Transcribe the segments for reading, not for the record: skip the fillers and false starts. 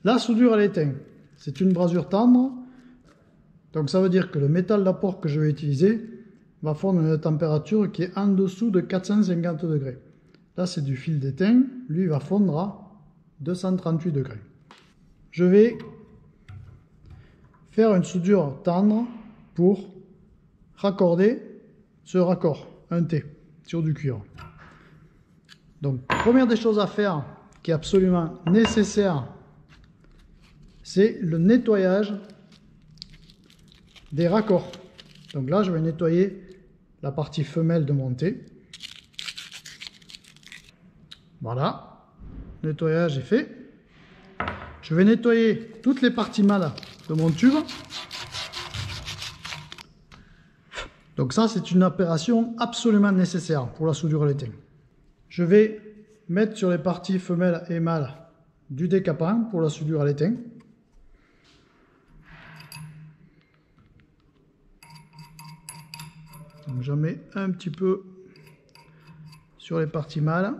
La soudure à l'étain, c'est une brasure tendre. Donc ça veut dire que le métal d'apport que je vais utiliser va fondre à une température qui est en dessous de 450 degrés. Là, c'est du fil d'étain. Lui, il va fondre à 238 degrés. Je vais faire une soudure tendre pour raccorder ce raccord, un T, sur du cuivre. Donc, première des choses à faire, qui est absolument nécessaire, c'est le nettoyage des raccords. Donc là, je vais nettoyer la partie femelle de mon T. Voilà, nettoyage est fait. Je vais nettoyer toutes les parties mâles de mon tube. Donc ça, c'est une opération absolument nécessaire pour la soudure à l'étain. Je vais mettre sur les parties femelles et mâles du décapant pour la soudure à l'étain. Donc j'en mets un petit peu sur les parties mâles.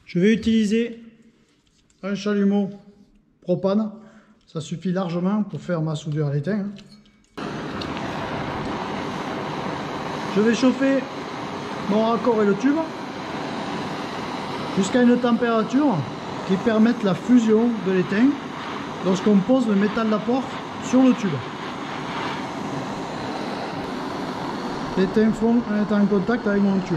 Je vais utiliser un chalumeau propane, ça suffit largement pour faire ma soudure à l'étain. Je vais chauffer mon raccord et le tube jusqu'à une température qui permette la fusion de l'étain lorsqu'on pose le métal d'apport sur le tube. L'étain fond en étant en contact avec mon tube.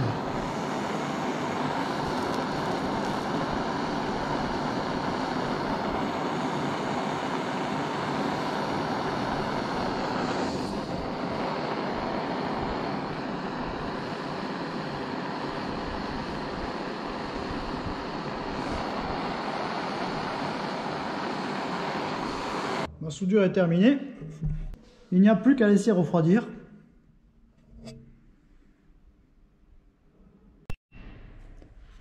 Ma soudure est terminée. Il n'y a plus qu'à laisser refroidir.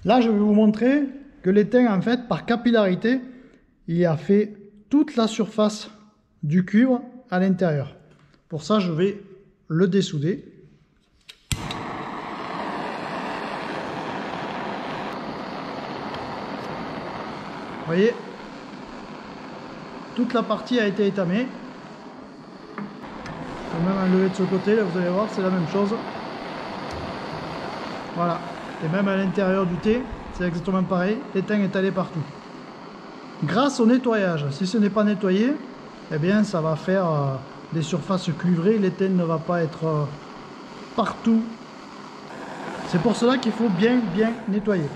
Là, je vais vous montrer que l'étain, en fait, par capillarité, il a fait toute la surface du cuivre à l'intérieur. Pour ça, je vais le dessouder. Vous voyez ? Toute la partie a été étamée. Je vais même enlever de ce côté, là vous allez voir, c'est la même chose. Voilà. Et même à l'intérieur du T, c'est exactement pareil. L'étain est allé partout. Grâce au nettoyage, si ce n'est pas nettoyé, eh bien ça va faire des surfaces cuivrées. L'étain ne va pas être partout. C'est pour cela qu'il faut bien nettoyer.